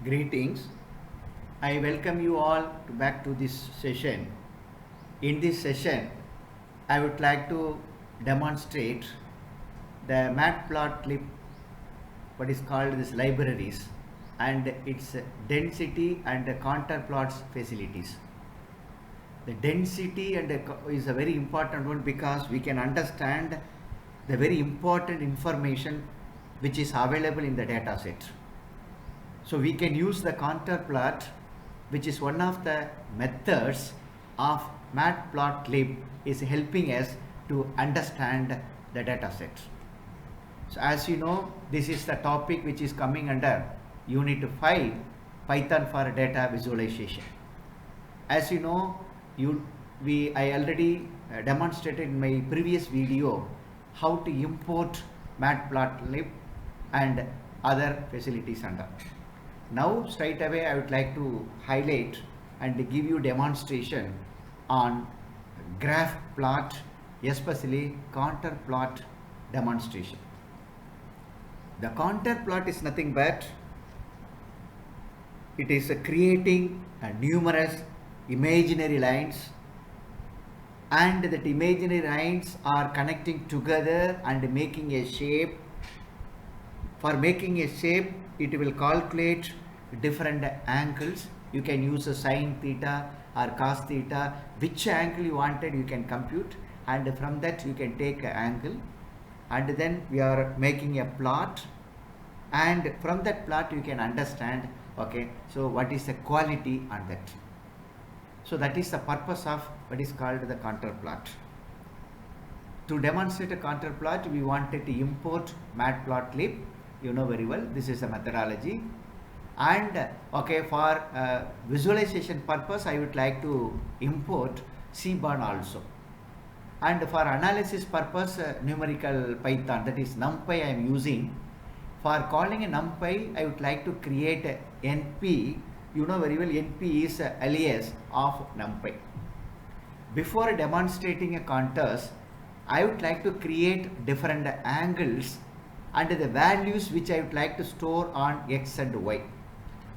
Greetings. I welcome you all back to this session. In this session, I would like to demonstrate the matplotlib, what is called this libraries, and its density and the contour plots facilities. The density is a very important one because we can understand the very important information which is available in the data set. So we can use the contour plot, which is one of the methods of matplotlib, is helping us to understand the data set. So as you know, this is the topic which is coming under Unit 5, Python for data visualization. As you know, I already demonstrated in my previous video how to import matplotlib and other facilities under. Now straight away I would like to highlight and give you demonstration on graph plot, especially contour plot demonstration. The contour plot is nothing but it is creating numerous imaginary lines, and that imaginary lines are connecting together and making a shape. For making a shape, it will calculate different angles. You can use a sine theta or cos theta, which angle you wanted you can compute, and from that you can take an angle, and then we are making a plot, and from that plot you can understand, okay, so what is the quality on that. So that is the purpose of what is called the contour plot. To demonstrate a contour plot, we wanted to import matplotlib. You know very well, this is a methodology. And okay, for visualization purpose, I would like to import Seaborn also. And for analysis purpose, numerical Python, that is NumPy I am using. For calling a NumPy, I would like to create a NP. You know very well, NP is alias of NumPy. Before demonstrating a contours, I would like to create different angles and the values which I would like to store on X and Y.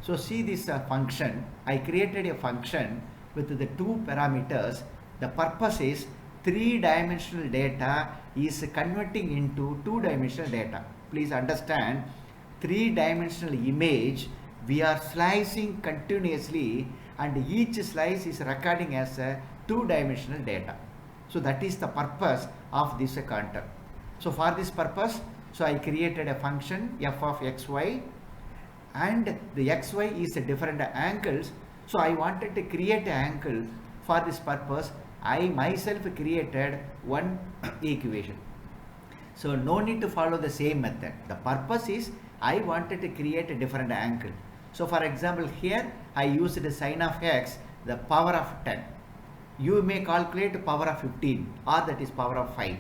So see this function. I created a function with the two parameters. The purpose is three-dimensional data is converting into two-dimensional data. Please understand, three-dimensional image we are slicing continuously, and each slice is recording as a two-dimensional data. So that is the purpose of this contour. So for this purpose, so I created a function f of xy, and the xy is a different angles. So I wanted to create an angle. For this purpose, I myself created one equation. So no need to follow the same method. The purpose is I wanted to create a different angle. So for example, here I used the sine of x, the power of 10. You may calculate power of 15, or that is power of 5.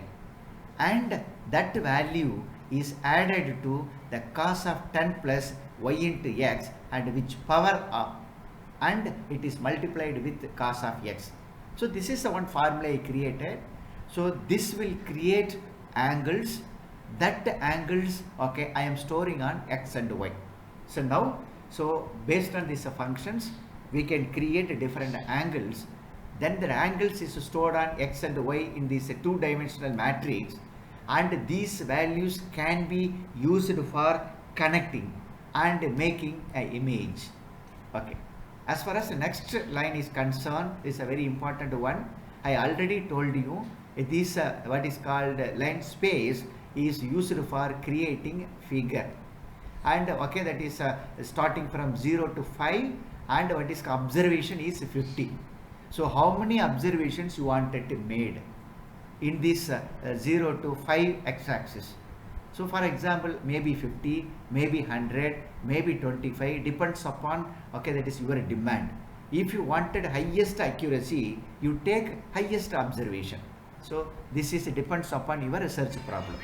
And that value is added to the cos of 10 plus y into x, and which power of, and it is multiplied with cos of x. So this is the one formula I created. So this will create angles. That angles, okay, I am storing on x and y. So now, so based on these functions, we can create different angles. Then the angles is stored on x and y in this two-dimensional matrix, and these values can be used for connecting and making an image. Okay. As far as the next line is concerned, is a very important one. I already told you this what is called line space is used for creating figure, and okay, that is starting from 0 to 5, and what is observation is 50. So how many observations you wanted to made in this 0 to 5 x-axis? So for example, maybe 50, maybe 100, maybe 25, depends upon, okay, that is your demand. If you wanted highest accuracy, you take highest observation. So this is depends upon your research problem.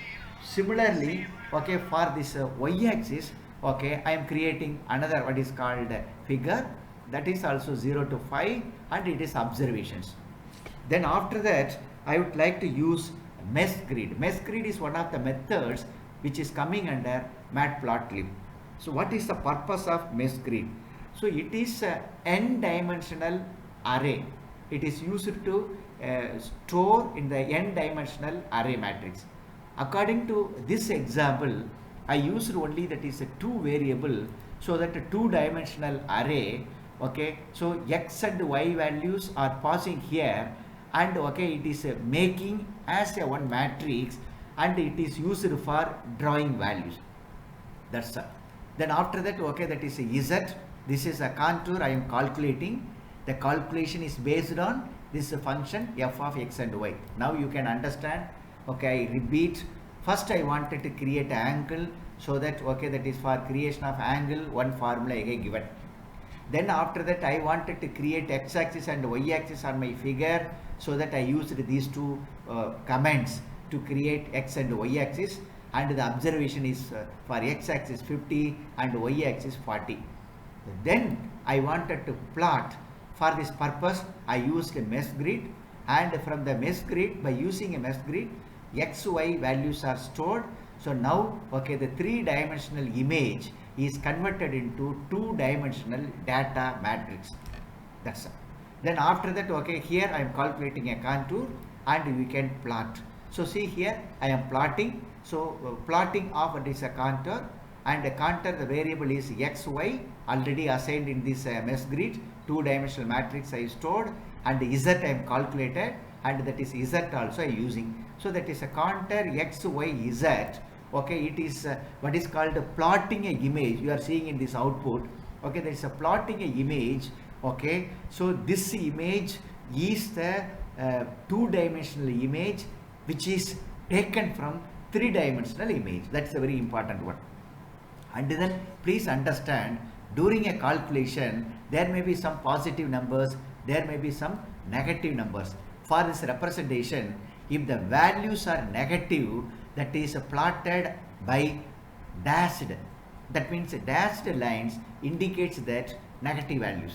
Similarly, okay, for this y-axis, okay, I am creating another what is called figure, that is also 0 to 5, and it is observations. Then after that, I would like to use mesh grid. Mesh grid is one of the methods which is coming under matplotlib. So what is the purpose of mesh grid? So it is a n-dimensional array. It is used to store in the n-dimensional array matrix. According to this example, I used only that is a two variable, so that a two-dimensional array, okay, so x and y values are passing here, and okay, it is making as a one matrix, and it is used for drawing values. That's all. Then after that, okay, that is a z. This is a contour I am calculating. The calculation is based on this function f of x and y. Now you can understand. Okay, I repeat. First I wanted to create an angle, so that okay, that is for creation of angle, one formula I have given. Then after that I wanted to create x-axis and y-axis on my figure, so that I used these two comments to create x and y-axis, and the observation is for x-axis 50 and y-axis 40. Then I wanted to plot. For this purpose I used a mesh grid, and from the mesh grid, by using a mesh grid, x, y values are stored. So now okay, the three-dimensional image is converted into two-dimensional data matrix. That's all. Then after that, okay, here I am calculating a contour, and we can plot. So see here I am plotting. So plotting of what is a contour, and the contour, the variable is x, y, already assigned in this mesh grid, two-dimensional matrix I stored, and z I am calculated, and that is z also I using. So that is a contour x, y, z. Okay, it is what is called plotting a image. You are seeing in this output. Okay, there is a plotting a image. Okay, so this image is the two-dimensional image, which is taken from three-dimensional image. That's a very important one. And then please understand, during a calculation there may be some positive numbers, there may be some negative numbers. For this representation, if the values are negative, that is plotted by dashed. That means dashed lines indicates that negative values.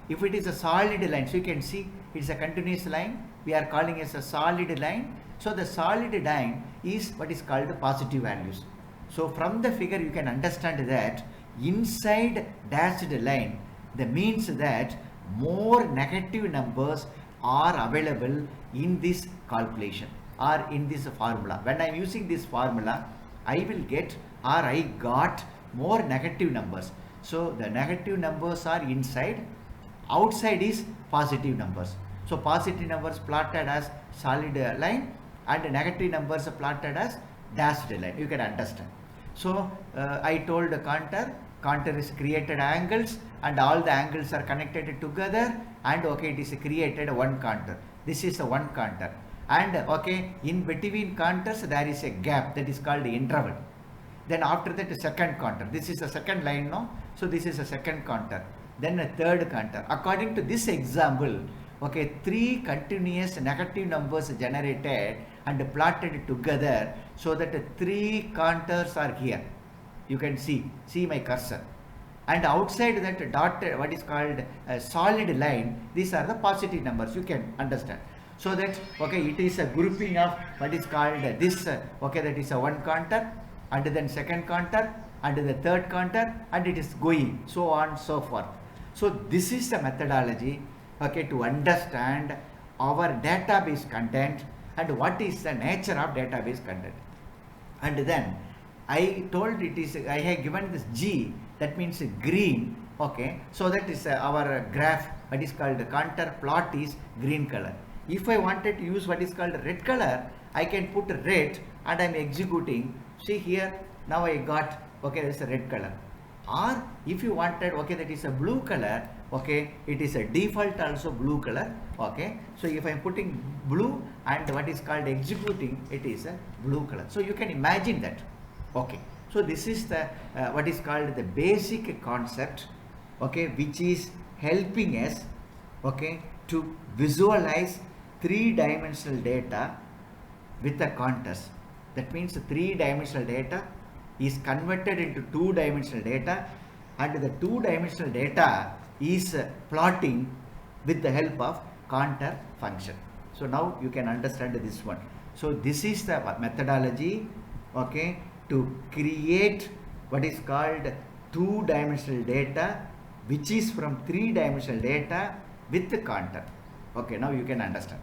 If it is a solid line, so you can see it's a continuous line, we are calling as a solid line. So the solid line is what is called positive values. So from the figure you can understand that inside dashed line, that means that more negative numbers are available in this calculation or in this formula. When I am using this formula, I will get, or I got more negative numbers. So the negative numbers are inside, outside is positive numbers. So positive numbers plotted as solid line, and negative numbers plotted as dashed line. You can understand. So I told the contour is created angles, and all the angles are connected together, and okay, it is created one contour. This is a one contour, and okay, in between contours there is a gap, that is called interval. Then after that, a second contour. This is a second line, no? So this is a second contour. Then a third contour. According to this example, okay, three continuous negative numbers generated and plotted together, so that three contours are here. You can see my cursor, and outside that dot, what is called a solid line, these are the positive numbers. You can understand. So that okay, it is a grouping of what is called this okay, that is a one contour, and then second contour, and the third contour, and it is going so on so forth. So this is the methodology, okay, to understand our database content and what is the nature of database content. And then I told it is, I have given this G, that means green, okay, so that is our graph, what is called contour plot is green color. If I wanted to use what is called red color, I can put red, and I am executing. See here, now I got, okay, there is a red color. Or if you wanted, okay, that is a blue color, okay, it is a default also blue color, okay. So if I am putting blue and what is called executing, it is a blue color. So you can imagine that, okay. So this is the what is called the basic concept, okay, which is helping us, okay, to visualize three-dimensional data with the contours. That means three-dimensional data is converted into two-dimensional data, and the two-dimensional data is plotting with the help of contour function. So now you can understand this one. So this is the methodology, okay, to create what is called two-dimensional data, which is from three-dimensional data with the contour. Okay, now you can understand.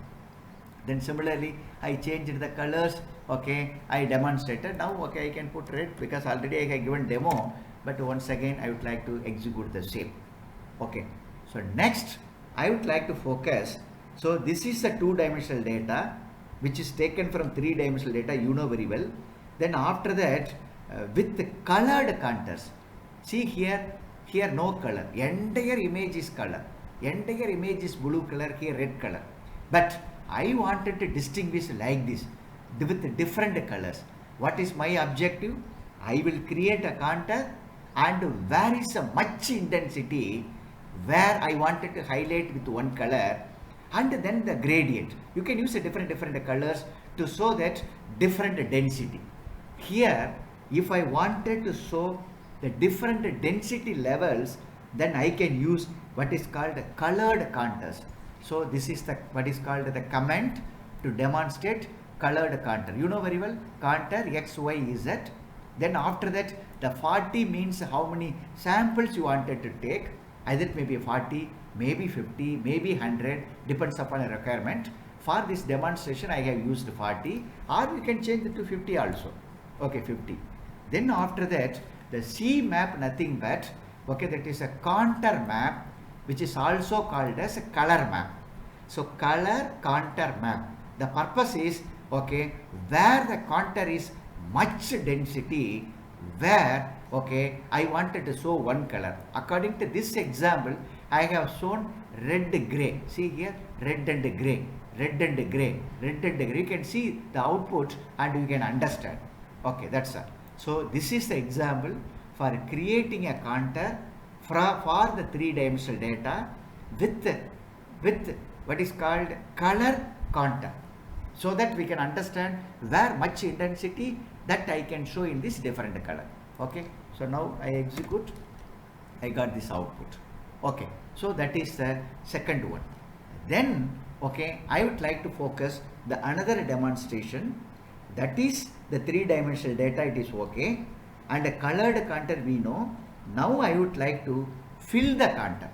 Then similarly, I changed the colors. Okay, I demonstrated. Now, okay, I can put red because already I have given demo. But once again, I would like to execute the same. Okay, so next, I would like to focus. So this is the two-dimensional data, which is taken from three-dimensional data. You know very well. Then after that, with the colored contours. See here no color. Entire image is color. Entire image is blue color. Here red color. But I wanted to distinguish like this with different colors. What is my objective? I will create a contour, and where is a much intensity, where I wanted to highlight with one color, and then the gradient. You can use a different colors to show that different density. Here, if I wanted to show the different density levels, then I can use what is called colored contours. So this is the what is called the comment to demonstrate colored contour. You know very well, contour x, y, z. Then after that, the 40 means how many samples you wanted to take. Either it may be 40, maybe 50, maybe 100, depends upon a requirement. For this demonstration, I have used 40, or you can change it to 50 also. Okay, 50. Then after that, the C map nothing but, okay, that is a contour map, which is also called as a color map. So color contour map. The purpose is, okay, where the contour is much density, where, okay, I wanted to show one color. According to this example, I have shown red gray. See here, red and gray, red and gray, red and gray. You can see the output and you can understand. Okay, that's all. So this is the example for creating a contour for the three-dimensional data with what is called color contour, so that we can understand where much intensity that I can show in this different color. Okay, so now I execute, I got this output. Okay, so that is the second one. Then, okay, I would like to focus the another demonstration, that is the three-dimensional data. It is okay, and a colored contour we know. Now I would like to fill the contour.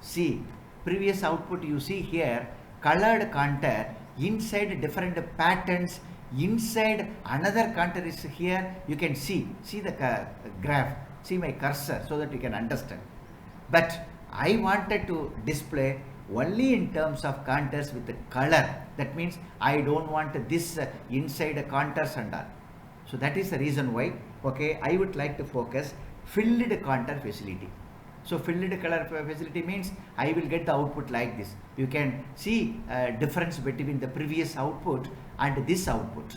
See, previous output you see here, colored contour, inside different patterns, inside another contour is here. You can see the graph, see my cursor, so that you can understand. But I wanted to display only in terms of contours with the color. That means I don't want this inside contours and all. So that is the reason why, okay, I would like to focus filled contour facility. So filled color facility means I will get the output like this. You can see difference between the previous output and this output.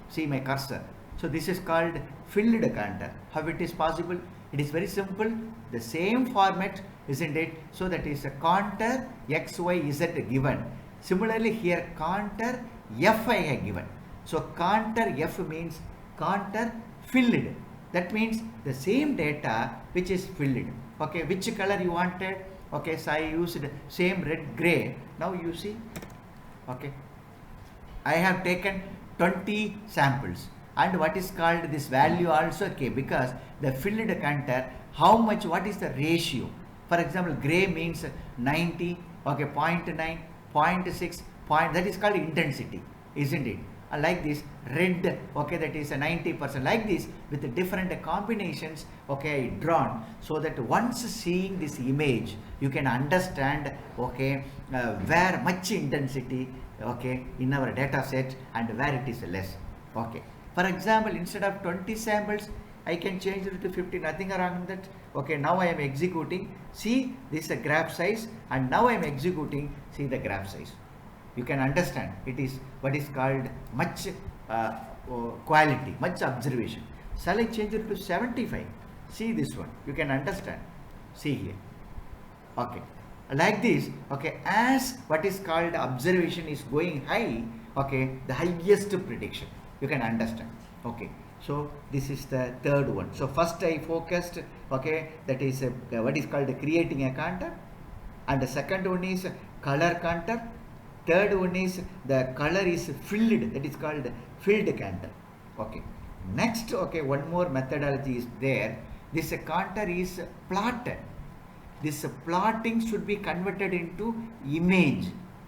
See my cursor. So this is called filled contour. How it is possible? It is very simple. The same format, isn't it? So that is a contour x, y, z given. Similarly here contour f I have given. So contour f means contour filled. That means the same data which is filled. Okay, which color you wanted? Okay, so I used same red gray. Now you see, okay, I have taken 20 samples, and what is called this value also came because the filled contour, how much, what is the ratio? For example, gray means 90, okay, 0.9, 0.6, that is called intensity, isn't it? Like this, red, okay, that is a 90%, like this, with the different combinations, okay, drawn, so that once seeing this image, you can understand, okay, where much intensity, okay, in our data set and where it is less. Okay, for example, instead of 20 samples, I can change it to 50, nothing wrong with that. Okay, now I am executing, see this is a graph size, and now I am executing, see the graph size. You can understand it is what is called much quality, much observation. Shall I change it to 75? See this one, you can understand. See here. Okay, like this. Okay, as what is called observation is going high, okay, the highest prediction, you can understand. Okay, so this is the third one. So first I focused, okay, that is what is called creating a contour, and the second one is color contour. Third one is the color is filled, that is called filled contour. Okay, Next, okay, one more methodology is there. This contour is plotted. This plotting should be converted into image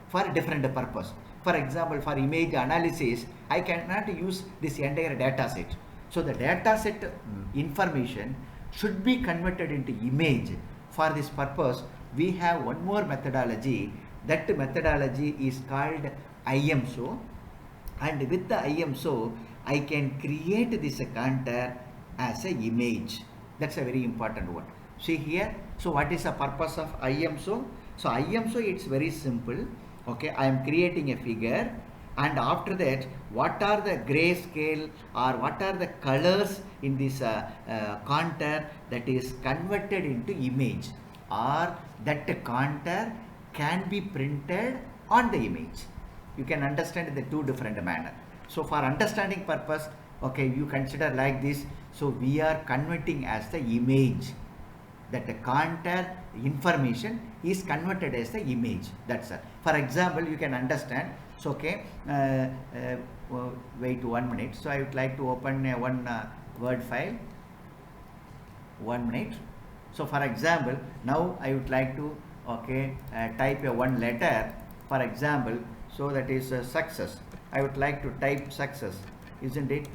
for different purpose. For example, for image analysis, I cannot use this entire data set. So the data set information should be converted into image. For this purpose, we have one more methodology. That methodology is called IMSO, and with the IMSO I can create this contour as a image. That's a very important one. See here, so what is the purpose of IMSO? So IMSO, it's very simple. Okay, I am creating a figure, and after that what are the grayscale or what are the colors in this contour that is converted into image, or that contour can be printed on the image. You can understand the two different manner. So for understanding purpose, okay, you consider like this. So we are converting as the image, that the contour information is converted as the image. That's it. For example, you can understand. So okay, wait 1 minute. So I would like to open one Word file. 1 minute. So for example, now I would like to type a one letter. For example, so that is success. I would like to type success, isn't it?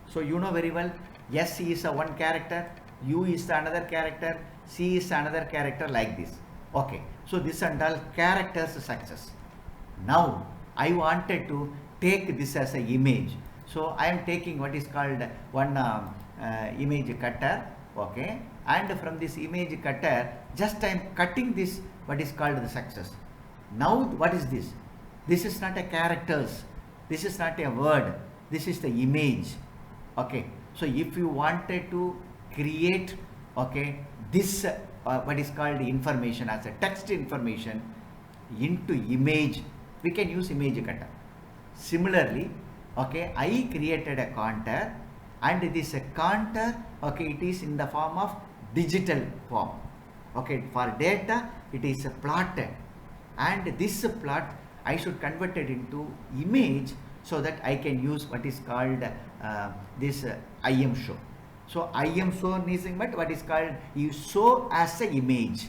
So you know very well, S is a one character, U is another character, C is another character, like this. Okay, so this and all characters success. Now I wanted to take this as an image. So I am taking what is called one image cutter. Okay, and from this image cutter, just I am cutting this what is called the success. Now what is this? This is not a characters, this is not a word, this is the image. Okay, so if you wanted to create this what is called information as a text information into image, we can use image cutter. Similarly, I created a contour, and this contour, it is in the form of digital form. For data it is plotted, and this plot I should convert it into image, so that I can use what is called this IMSO. So IMSO is but what is called you show as an image,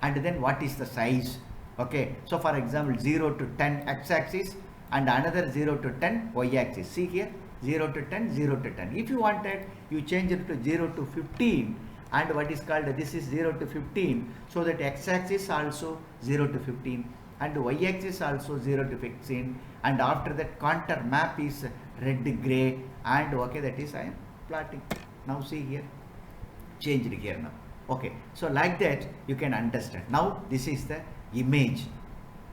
and then what is the size. Okay, so for example 0 to 10 x-axis and another 0 to 10 y-axis. See here, 0 to 10, 0 to 10. If you wanted, you change it to 0 to 15, and what is called this is 0 to 15, so that x-axis also 0 to 15 and y-axis also 0 to 15, and after that contour map is red, gray, and that is I am plotting. Now see here, changed here now. Okay, so like that you can understand. Now this is the image,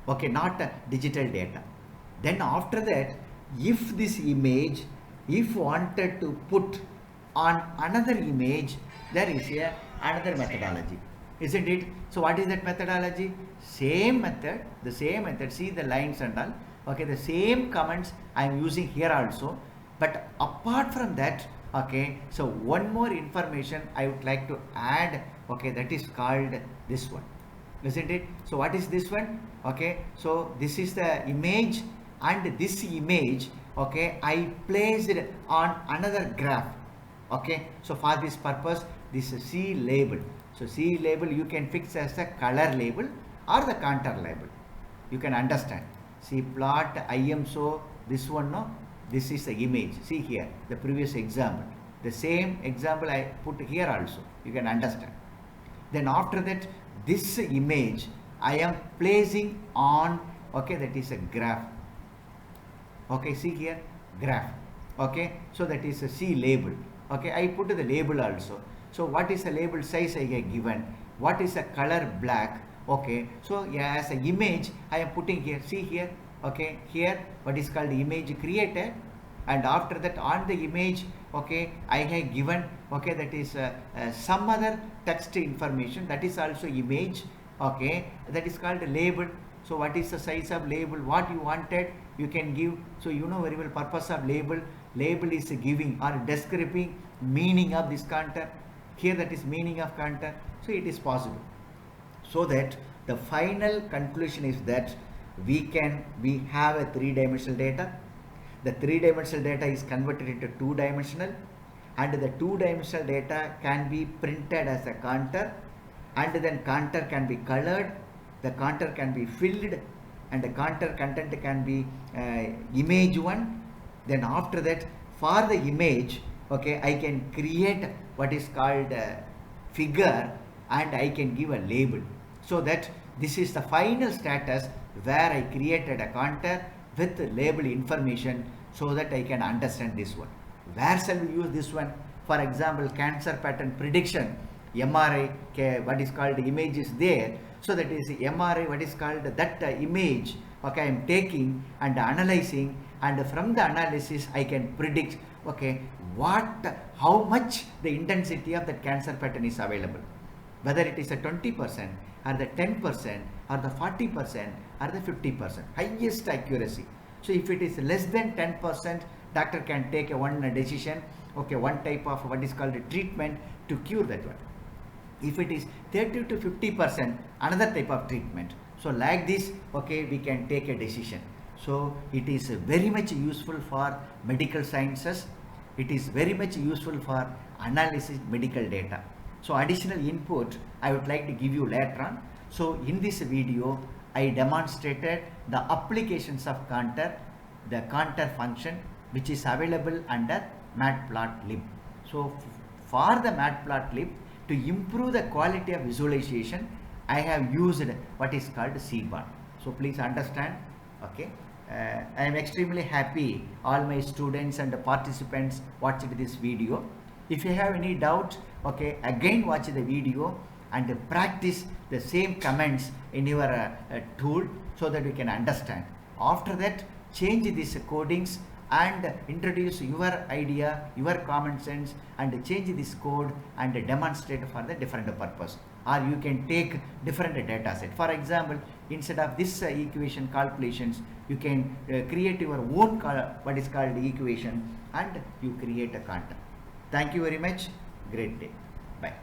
not digital data. Then after that, if this image, if wanted to put on another image, there is another methodology, isn't it? So what is that methodology? Same method, the same method. See the lines and all. The same comments I am using here also, but apart from that, so one more information I would like to add. That is called this one, isn't it? So what is this one? So this is the image, and this image I placed it on another graph. So for this purpose, this is C label. So C label you can fix as the color label or the contour label. You can understand. See plot IMSO, this one, no, this is the image. See here the previous example, the same example I put here also, you can understand. Then after that, this image I am placing on that is a graph. See here, graph. So that is a C label. I put the label also. So what is the label size I have given, what is the color black. So as an image I am putting here. See here, here what is called image created, and after that on the image I have given that is some other text information, that is also image. That is called label. So what is the size of label, what you wanted you can give. So you know very well purpose of label. Label is giving or describing meaning of this contour. Here that is meaning of contour. So it is possible. So that the final conclusion is that we have a three-dimensional data. The three-dimensional data is converted into two-dimensional. and the two-dimensional data can be printed as a contour, and then contour can be colored, the contour can be filled, and the contour content can be image one. Then after that, for the image, okay, I can create what is called figure, and I can give a label. So that this is the final status where I created a contour with label information, so that I can understand this one. Where shall we use this one? For example, cancer pattern prediction, MRI, what is called image is there. So that is MRI, what is called that image, okay, I am taking and analyzing, and from the analysis I can predict, okay, how much the intensity of that cancer pattern is available, whether it is a 20% or the 10% or the 40% or the 50%, highest accuracy. So if it is less than 10%, doctor can take a one decision, okay, one type of what is called a treatment to cure that one. If it is 30 to 50%, another type of treatment. So like this, okay, we can take a decision. So it is very much useful for medical sciences. It is very much useful for analysis medical data. So additional input I would like to give you later on. So in this video, I demonstrated the applications of contour, the contour function, which is available under Matplotlib. So for the Matplotlib, to improve the quality of visualization, I have used what is called Seaborn. So please understand, okay. I am extremely happy all my students and participants watched this video. If you have any doubt, okay, again watch the video and practice the same comments in your tool, so that you can understand. After that, change these codings and introduce your idea, your common sense, and change this code and demonstrate for the different purpose. Or you can take different data set. For example, instead of this equation calculations, you can create your own what is called equation, and you create a contour. Thank you very much. Great day. Bye.